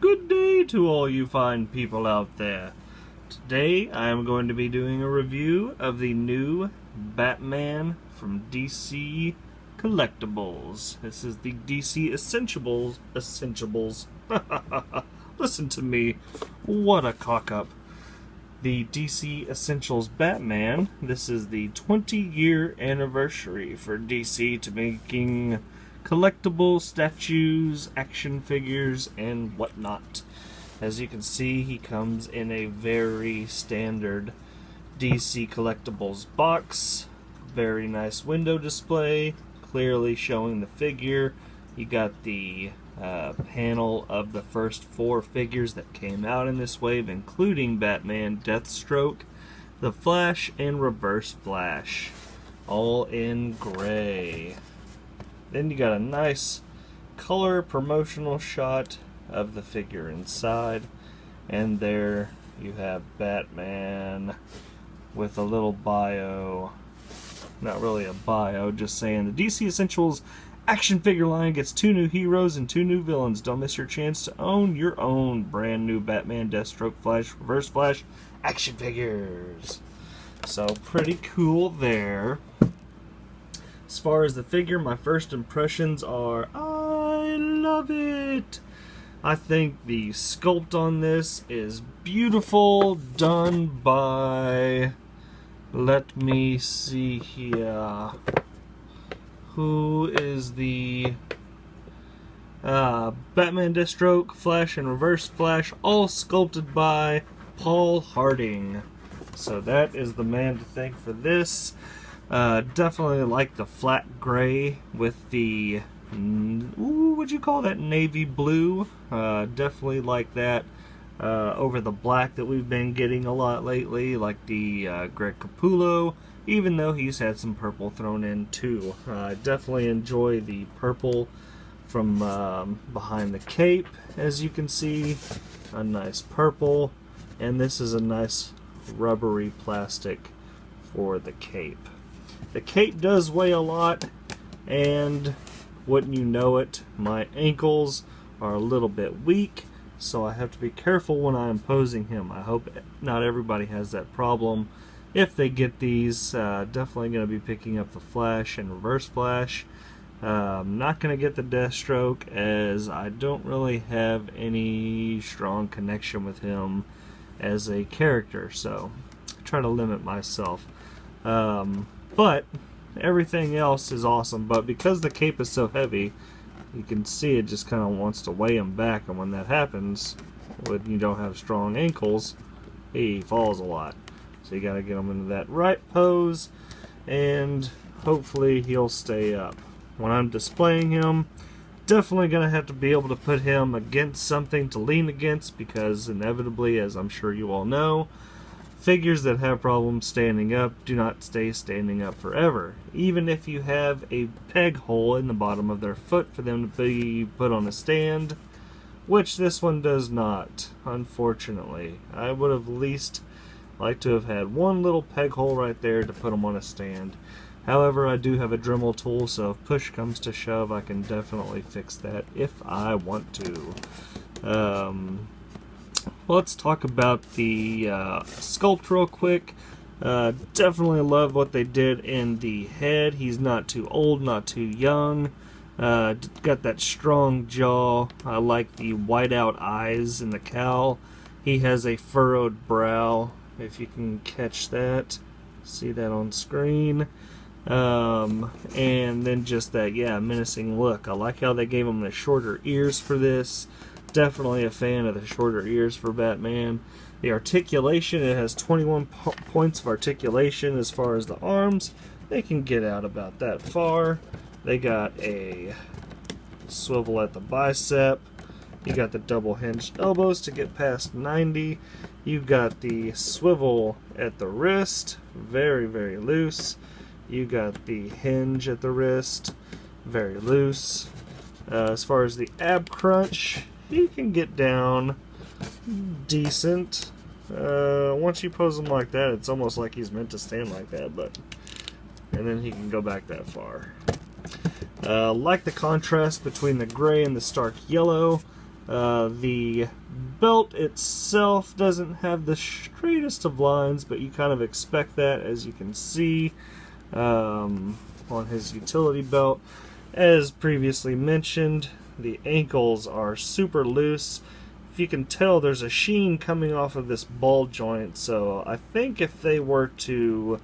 Good day to all you fine people out there. Today I am going to be doing a review of the new Batman from DC Collectibles. This is the DC Essentials. Listen to me. What a cock-up. The DC Essentials Batman. This is the 20-year anniversary for DC to making collectible statues, action figures, and whatnot. As you can see, he comes in a very standard DC Collectibles box. Very nice window display, clearly showing the figure. You got the panel of the first 4 figures that came out in this wave, including Batman, Deathstroke, the Flash, and Reverse Flash, all in gray. Then you got a nice color promotional shot of the figure inside, and there you have Batman with a little bio. Not really a bio, just saying the DC Essentials action figure line gets 2 new heroes and 2 new villains. Don't miss your chance to own your own brand new Batman, Deathstroke, Flash, Reverse Flash action figures. So pretty cool there. As far as the figure, my first impressions are, I love it! I think the sculpt on this is beautiful, done by, let me see here, who is the Batman, Deathstroke, Flash, and Reverse Flash, all sculpted by Paul Harding. So that is the man to thank for this. Definitely like the flat gray with the, would you call that navy blue? Definitely like that over the black that we've been getting a lot lately, like the Greg Capullo, even though he's had some purple thrown in too. I definitely enjoy the purple from behind the cape, as you can see, a nice purple, and this is a nice rubbery plastic for the cape. The cape does weigh a lot, and wouldn't you know it, my ankles are a little bit weak, so I have to be careful when I am posing him. I hope not everybody has that problem. If they get these, definitely going to be picking up the Flash and Reverse Flash. Not going to get the Deathstroke, as I don't really have any strong connection with him as a character, so I try to limit myself. But everything else is awesome, but because the cape is so heavy, you can see it just kind of wants to weigh him back, and when that happens, when you don't have strong ankles, he falls a lot. So you got to get him into that right pose, and hopefully he'll stay up. When I'm displaying him, definitely going to have to be able to put him against something to lean against, because inevitably, as I'm sure you all know, figures that have problems standing up do not stay standing up forever. Even if you have a peg hole in the bottom of their foot for them to be put on a stand, which this one does not, unfortunately. I would have at least liked to have had one little peg hole right there to put them on a stand. However, I do have a Dremel tool, so if push comes to shove, I can definitely fix that if I want to. Let's talk about the sculpt real quick. Definitely love what they did in the head. He's not too old, not too young. Got that strong jaw. I like the whiteout eyes in the cowl. He has a furrowed brow, if you can catch that. See that on screen. And then just that, menacing look. I like how they gave him the shorter ears for this. Definitely a fan of the shorter ears for Batman. The articulation, it has 21 points of articulation as far as the arms. They can get out about that far. They got a swivel at the bicep. You got the double hinged elbows to get past 90. You've got the swivel at the wrist, very, very loose. You got the hinge at the wrist, very loose. As far as the ab crunch, he can get down decent. Once you pose him like that, it's almost like he's meant to stand like that, and then he can go back that far. Like the contrast between the gray and the stark yellow. The belt itself doesn't have the straightest of lines, but you kind of expect that, as you can see on his utility belt. As previously mentioned, the ankles are super loose. If you can tell, there's a sheen coming off of this ball joint, so I think if they were to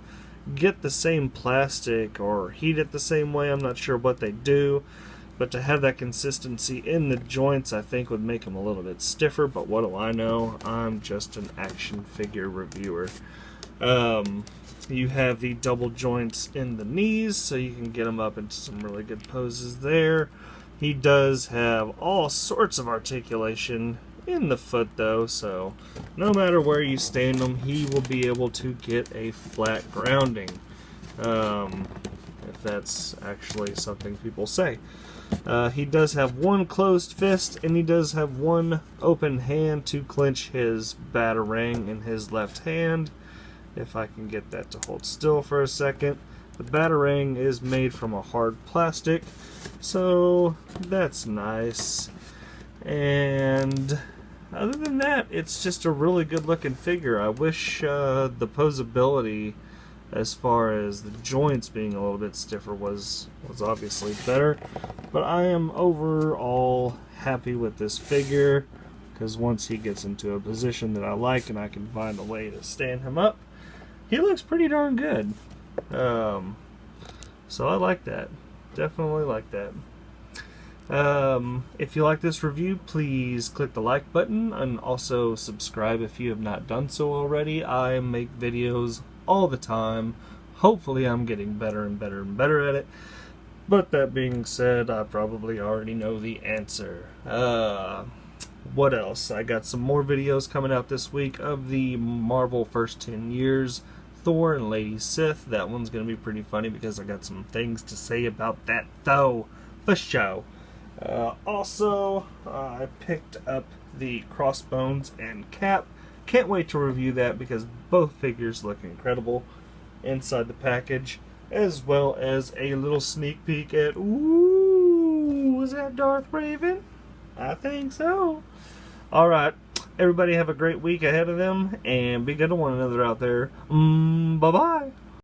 get the same plastic or heat it the same way, I'm not sure what they do, but to have that consistency in the joints, I think would make them a little bit stiffer, but what do I know? I'm just an action figure reviewer. You have the double joints in the knees, so you can get them up into some really good poses there. He does have all sorts of articulation in the foot, though, so no matter where you stand him, he will be able to get a flat grounding. If that's actually something people say. He does have one closed fist, and he does have one open hand to clench his batarang in his left hand. If I can get that to hold still for a second. The batarang is made from a hard plastic, so that's nice. And other than that, it's just a really good looking figure. I wish the posability, as far as the joints being a little bit stiffer, was obviously better. But I am overall happy with this figure, because once he gets into a position that I like and I can find a way to stand him up, he looks pretty darn good. So I like that. Definitely like that. If you like this review, please click the like button and also subscribe if you have not done so already. I make videos all the time. Hopefully I'm getting better and better and better at it. But that being said, I probably already know the answer. What else? I got some more videos coming out this week of the Marvel First 10 Years, Thor and Lady Sif. That one's going to be pretty funny because I got some things to say about that, though, for show. Also, I picked up the Crossbones and Cap. Can't wait to review that because both figures look incredible inside the package, as well as a little sneak peek at, ooh, was that Darth Raven? I think so. Alright, everybody have a great week ahead of them, and be good to one another out there. Bye-bye.